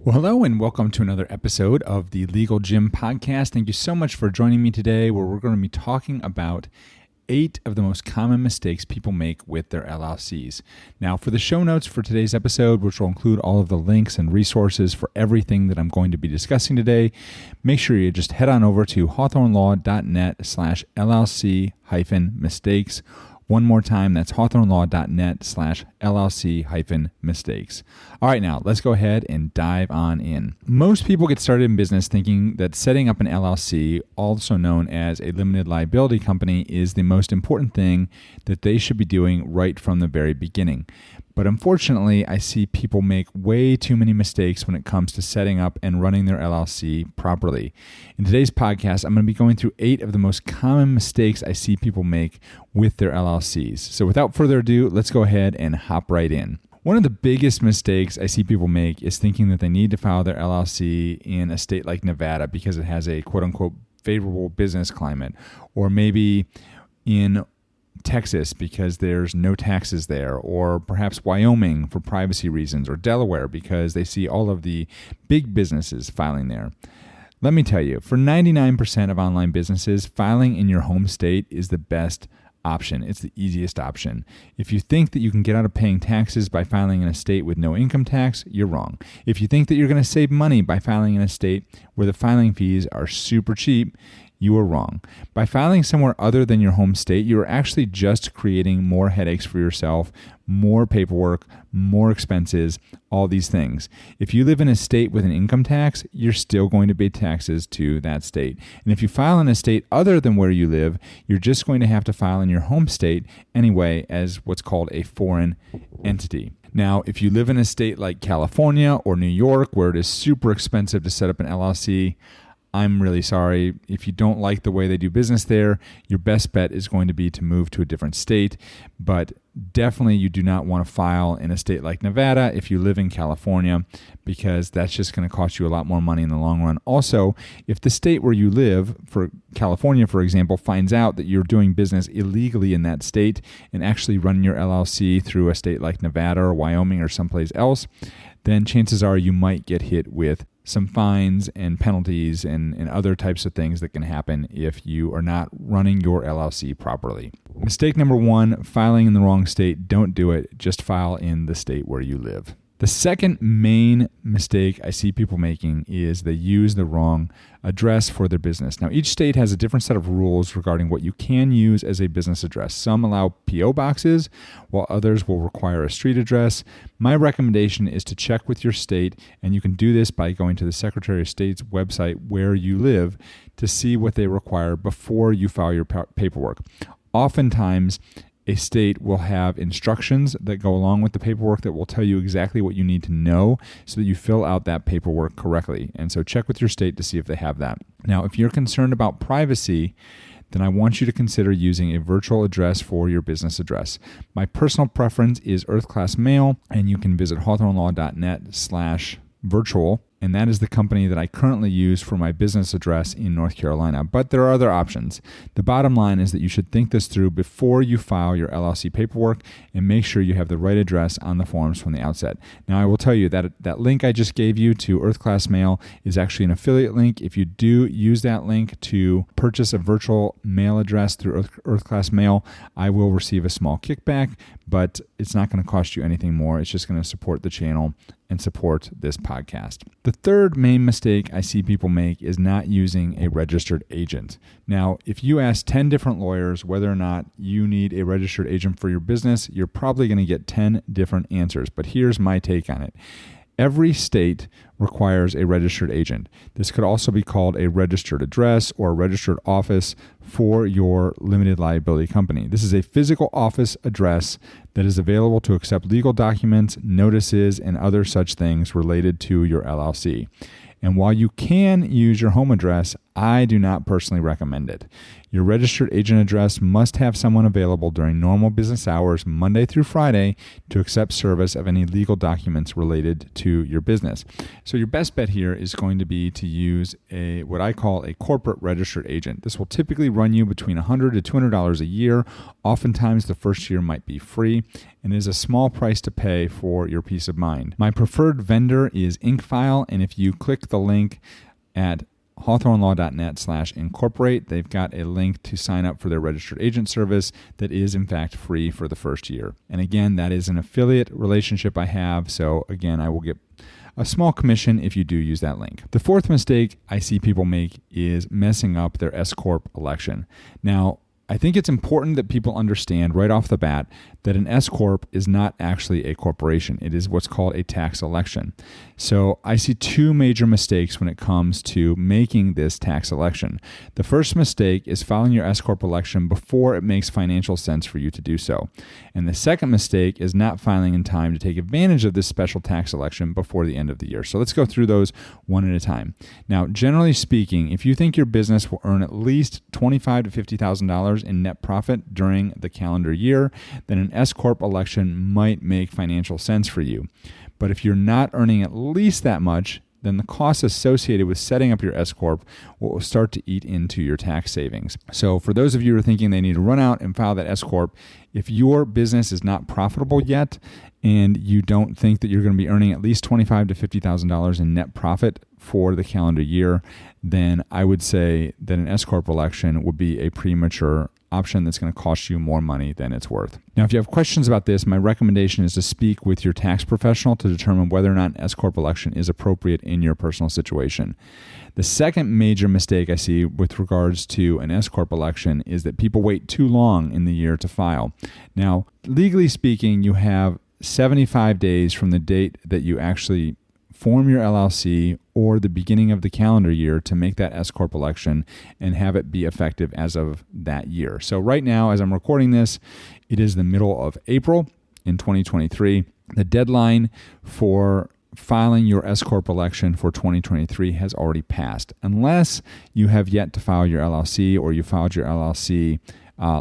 Well, hello and welcome to another episode of the Legal Gym Podcast. Thank you so much for joining me today, where we're going to be talking about 8 of the most common mistakes people make with their LLCs. Now, for the show notes for today's episode, which will include all of the links and resources for everything that I'm going to be discussing today, make sure you just head on over to hawthornelaw.net/LLC-mistakes. One more time, that's hawthornelaw.net/LLC-mistakes. All right, now let's go ahead and dive on in. Most people get started in business thinking that setting up an LLC, also known as a limited liability company, is the most important thing that they should be doing right from the very beginning. But unfortunately, I see people make way too many mistakes when it comes to setting up and running their LLC properly. In today's podcast, I'm going to be going through 8 of the most common mistakes I see people make with their LLCs. So without further ado, let's go ahead and hop right in. One of the biggest mistakes I see people make is thinking that they need to file their LLC in a state like Nevada because it has a quote-unquote favorable business climate, or maybe in Texas because there's no taxes there, or perhaps Wyoming for privacy reasons, or Delaware because they see all of the big businesses filing there. Let me tell you, for 99% of online businesses, filing in your home state is the best option. It's the easiest option. If you think that you can get out of paying taxes by filing in a state with no income tax, you're wrong. If you think that you're going to save money by filing in a state where the filing fees are super cheap, you are wrong. By filing somewhere other than your home state, you are actually just creating more headaches for yourself, more paperwork, more expenses, all these things. If you live in a state with an income tax, you're still going to pay taxes to that state. And if you file in a state other than where you live, you're just going to have to file in your home state anyway as what's called a foreign entity. Now, if you live in a state like California or New York, where it is super expensive to set up an LLC, I'm really sorry. If you don't like the way they do business there, your best bet is going to be to move to a different state. But definitely you do not want to file in a state like Nevada if you live in California, because that's just going to cost you a lot more money in the long run. Also, if the state where you live, for California, for example, finds out that you're doing business illegally in that state and actually running your LLC through a state like Nevada or Wyoming or someplace else, then chances are you might get hit with some fines and penalties and other types of things that can happen if you are not running your LLC properly. Mistake number 1, filing in the wrong state. Don't do it. Just file in the state where you live. The second main mistake I see people making is they use the wrong address for their business. Now, each state has a different set of rules regarding what you can use as a business address. Some allow P.O. boxes, while others will require a street address. My recommendation is to check with your state, and you can do this by going to the Secretary of State's website where you live to see what they require before you file your paperwork. Oftentimes, a state will have instructions that go along with the paperwork that will tell you exactly what you need to know so that you fill out that paperwork correctly. And so check with your state to see if they have that. Now, if you're concerned about privacy, then I want you to consider using a virtual address for your business address. My personal preference is Earth Class Mail, and you can visit hawthornelaw.net/virtual. And that is the company that I currently use for my business address in North Carolina. But there are other options. The bottom line is that you should think this through before you file your LLC paperwork and make sure you have the right address on the forms from the outset. Now, I will tell you that that link I just gave you to Earth Class Mail is actually an affiliate link. If you do use that link to purchase a virtual mail address through Earth Class Mail, I will receive a small kickback, but it's not going to cost you anything more. It's just going to support the channel and support this podcast. The third main mistake I see people make is not using a registered agent. Now, if you ask 10 different lawyers whether or not you need a registered agent for your business, you're probably going to get 10 different answers. But here's my take on it. Every state requires a registered agent. This could also be called a registered address or a registered office for your limited liability company. This is a physical office address that is available to accept legal documents, notices, and other such things related to your LLC. And while you can use your home address, I do not personally recommend it. Your registered agent address must have someone available during normal business hours, Monday through Friday, to accept service of any legal documents related to your business. So your best bet here is going to be to use what I call a corporate registered agent. This will typically run you between $100 to $200 a year. Oftentimes the first year might be free and is a small price to pay for your peace of mind. My preferred vendor is InkFile, and if you click the link at hawthornelaw.net/incorporate, they've got a link to sign up for their registered agent service that is in fact free for the first year. And again, that is an affiliate relationship I have. So again, I will get a small commission if you do use that link. The fourth mistake I see people make is messing up their S-Corp election. Now, I think it's important that people understand right off the bat that an S-Corp is not actually a corporation. It is what's called a tax election. So I see two major mistakes when it comes to making this tax election. The first mistake is filing your S-Corp election before it makes financial sense for you to do so. And the second mistake is not filing in time to take advantage of this special tax election before the end of the year. So let's go through those one at a time. Now, generally speaking, if you think your business will earn at least $25,000 to $50,000 in net profit during the calendar year, then an S-Corp election might make financial sense for you. But if you're not earning at least that much, then the costs associated with setting up your S-Corp will start to eat into your tax savings. So for those of you who are thinking they need to run out and file that S-Corp, if your business is not profitable yet and you don't think that you're going to be earning at least $25,000 to $50,000 in net profit for the calendar year, then I would say that an S-Corp election would be a premature option that's going to cost you more money than it's worth. Now, if you have questions about this, my recommendation is to speak with your tax professional to determine whether or not an S-Corp election is appropriate in your personal situation. The second major mistake I see with regards to an S-Corp election is that people wait too long in the year to file. Now, legally speaking, you have 75 days from the date that you actually form your LLC or the beginning of the calendar year to make that S-Corp election and have it be effective as of that year. So right now, as I'm recording this, it is the middle of April in 2023. The deadline for filing your S-Corp election for 2023 has already passed, unless you have yet to file your LLC or you filed your LLC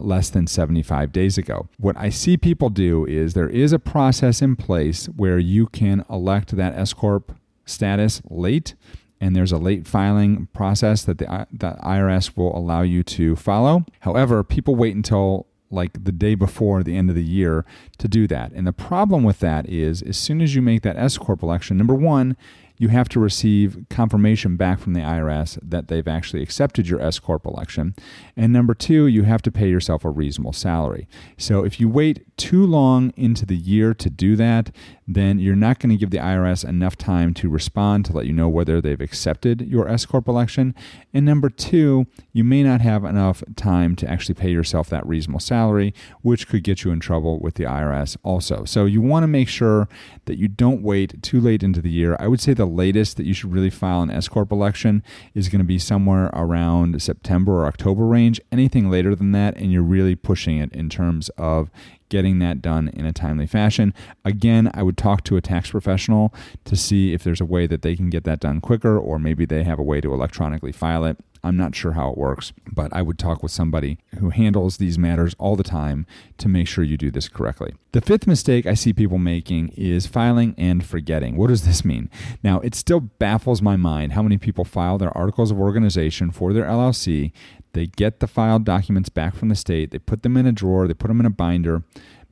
less than 75 days ago. What I see people do is there is a process in place where you can elect that S-Corp status late, and there's a late filing process that the IRS will allow you to follow. However, people wait until like the day before the end of the year to do that. And the problem with that is as soon as you make that S-Corp election, number one, you have to receive confirmation back from the IRS that they've actually accepted your S-Corp election. And number two, you have to pay yourself a reasonable salary. So if you wait too long into the year to do that, then you're not going to give the IRS enough time to respond to let you know whether they've accepted your S-Corp election. And number two, you may not have enough time to actually pay yourself that reasonable salary, which could get you in trouble with the IRS also. So you want to make sure that you don't wait too late into the year. I would say the latest that you should really file an S-Corp election is going to be somewhere around September or October range. Anything later than that, and you're really pushing it in terms of getting that done in a timely fashion. Again, I would talk to a tax professional to see if there's a way that they can get that done quicker, or maybe they have a way to electronically file it. I'm not sure how it works, but I would talk with somebody who handles these matters all the time to make sure you do this correctly. The fifth mistake I see people making is filing and forgetting. What does this mean? Now, it still baffles my mind how many people file their articles of organization for their LLC. They get the filed documents back from the state. They put them in a drawer. They put them in a binder.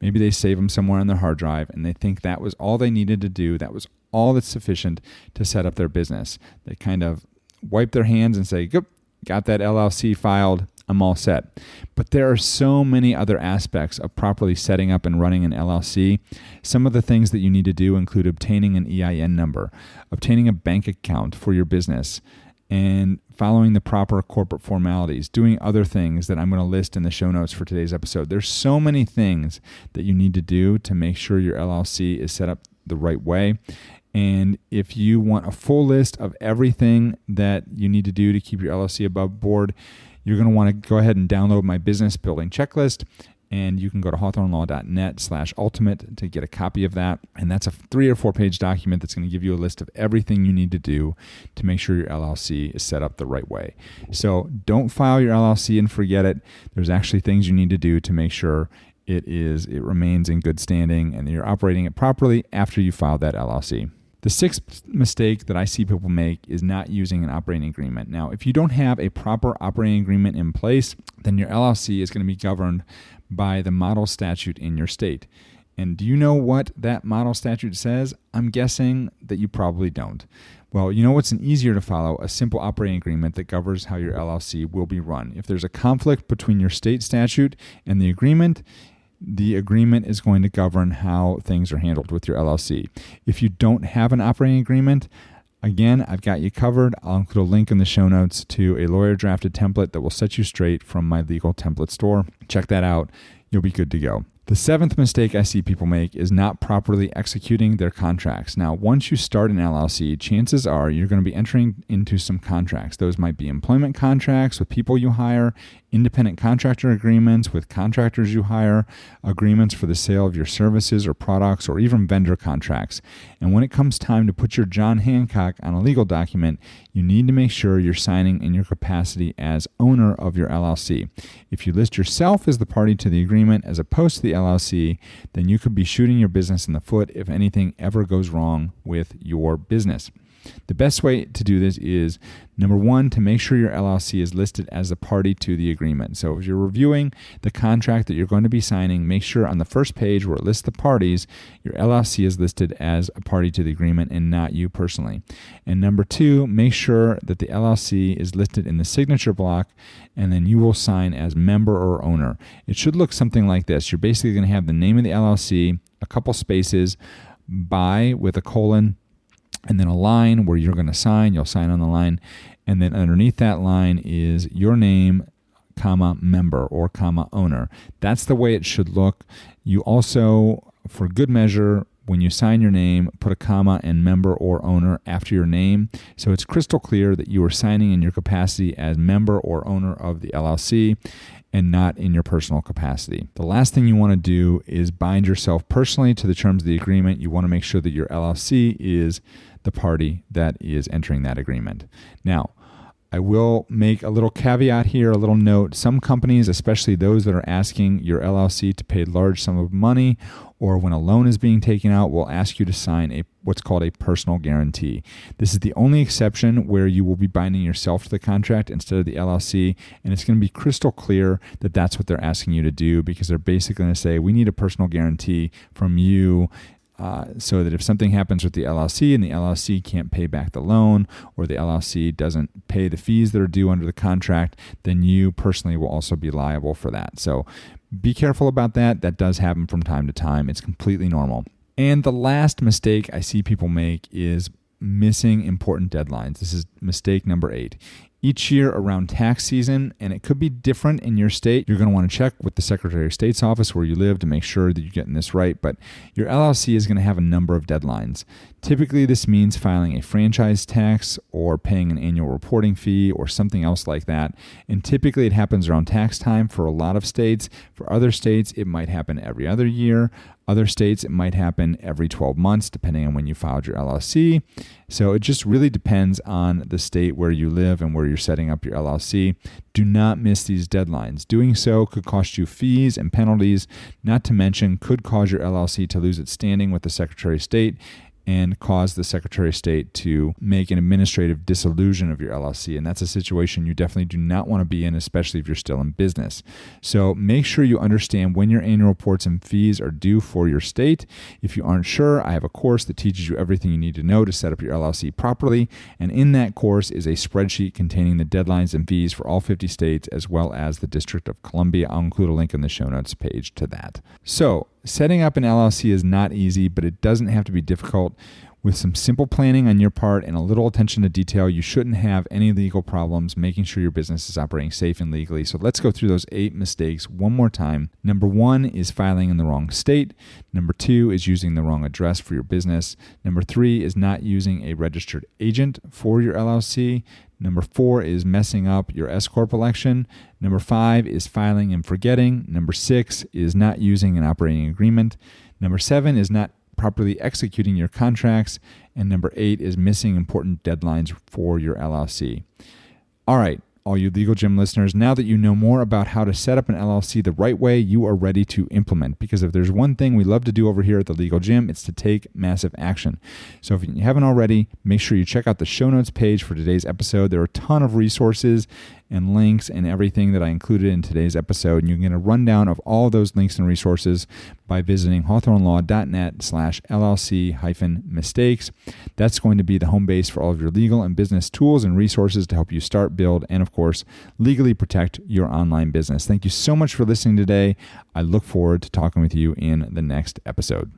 Maybe they save them somewhere on their hard drive, and they think that was all they needed to do. That was all that's sufficient to set up their business. They kind of wipe their hands and say, "Good, got that LLC filed. I'm all set." But there are so many other aspects of properly setting up and running an LLC. Some of the things that you need to do include obtaining an EIN number, obtaining a bank account for your business, and following the proper corporate formalities, doing other things that I'm going to list in the show notes for today's episode. There's so many things that you need to do to make sure your LLC is set up the right way. And if you want a full list of everything that you need to do to keep your LLC above board, you're going to want to go ahead and download my business building checklist. And you can go to hawthornelaw.net/ultimate to get a copy of that. And that's a 3 or 4 page document that's going to give you a list of everything you need to do to make sure your LLC is set up the right way. So don't file your LLC and forget it. There's actually things you need to do to make sure it remains in good standing and you're operating it properly after you file that LLC. The 6th mistake that I see people make is not using an operating agreement. Now, if you don't have a proper operating agreement in place, then your LLC is going to be governed by the model statute in your state. And do you know what that model statute says? I'm guessing that you probably don't. Well, you know what's easier to follow? A simple operating agreement that governs how your LLC will be run. If there's a conflict between your state statute and the agreement is going to govern how things are handled with your LLC. If you don't have an operating agreement, again, I've got you covered. I'll include a link in the show notes to a lawyer-drafted template that will set you straight from my legal template store. Check that out. You'll be good to go. The 7th mistake I see people make is not properly executing their contracts. Now, once you start an LLC, chances are you're going to be entering into some contracts. Those might be employment contracts with people you hire, independent contractor agreements with contractors you hire, agreements for the sale of your services or products, or even vendor contracts. And when it comes time to put your John Hancock on a legal document, you need to make sure you're signing in your capacity as owner of your LLC. If you list yourself as the party to the agreement as opposed to the LLC, then you could be shooting your business in the foot if anything ever goes wrong with your business. The best way to do this is, number one, to make sure your LLC is listed as a party to the agreement. So if you're reviewing the contract that you're going to be signing, make sure on the first page where it lists the parties, your LLC is listed as a party to the agreement and not you personally. And number two, make sure that the LLC is listed in the signature block, and then you will sign as member or owner. It should look something like this. You're basically going to have the name of the LLC, a couple spaces, by with a colon, and then a line where you're going to sign. You'll sign on the line. And then underneath that line is your name, comma, member or comma, owner. That's the way it should look. You also, for good measure, when you sign your name, put a comma and member or owner after your name. So it's crystal clear that you are signing in your capacity as member or owner of the LLC and not in your personal capacity. The last thing you want to do is bind yourself personally to the terms of the agreement. You want to make sure that your LLC is the party that is entering that agreement. Now, I will make a little caveat here, a little note. Some companies, especially those that are asking your LLC to pay a large sum of money, or when a loan is being taken out, will ask you to sign what's called a personal guarantee. This is the only exception where you will be binding yourself to the contract instead of the LLC, and it's going to be crystal clear that that's what they're asking you to do, because they're basically going to say, we need a personal guarantee from you so that if something happens with the LLC and the LLC can't pay back the loan, or the LLC doesn't pay the fees that are due under the contract, then you personally will also be liable for that. So be careful about that. That does happen from time to time. It's completely normal. And the last mistake I see people make is missing important deadlines. This is mistake number 8. Each year around tax season, and it could be different in your state, you're going to want to check with the Secretary of State's office where you live to make sure that you're getting this right, but your LLC is going to have a number of deadlines. Typically, this means filing a franchise tax or paying an annual reporting fee or something else like that, and typically it happens around tax time for a lot of states. For other states, it might happen every other year. Other states, it might happen every 12 months, depending on when you filed your LLC. So it just really depends on the state where you live and where you're setting up your LLC. Do not miss these deadlines. Doing so could cost you fees and penalties, not to mention could cause your LLC to lose its standing with the Secretary of State and cause the Secretary of State to make an administrative dissolution of your LLC. And that's a situation you definitely do not want to be in, especially if you're still in business. So make sure you understand when your annual reports and fees are due for your state. If you aren't sure, I have a course that teaches you everything you need to know to set up your LLC properly. And in that course is a spreadsheet containing the deadlines and fees for all 50 states, as well as the District of Columbia. I'll include a link in the show notes page to that. So setting up an LLC is not easy, but it doesn't have to be difficult. With some simple planning on your part and a little attention to detail, you shouldn't have any legal problems making sure your business is operating safe and legally. So let's go through those 8 mistakes one more time. Number 1 is filing in the wrong state. Number 2 is using the wrong address for your business. Number 3 is not using a registered agent for your LLC. Number 4 is messing up your S-Corp election. Number 5 is filing and forgetting. Number 6 is not using an operating agreement. Number 7 is not properly executing your contracts. And number 8 is missing important deadlines for your LLC. All right, all you Legal Gym listeners, now that you know more about how to set up an LLC the right way, you are ready to implement. Because if there's one thing we love to do over here at the Legal Gym, it's to take massive action. So if you haven't already, make sure you check out the show notes page for today's episode. There are a ton of resources and links and everything that I included in today's episode. And you can get a rundown of all those links and resources by visiting hawthornelaw.net/LLC-mistakes. That's going to be the home base for all of your legal and business tools and resources to help you start, build, and of course, legally protect your online business. Thank you so much for listening today. I look forward to talking with you in the next episode.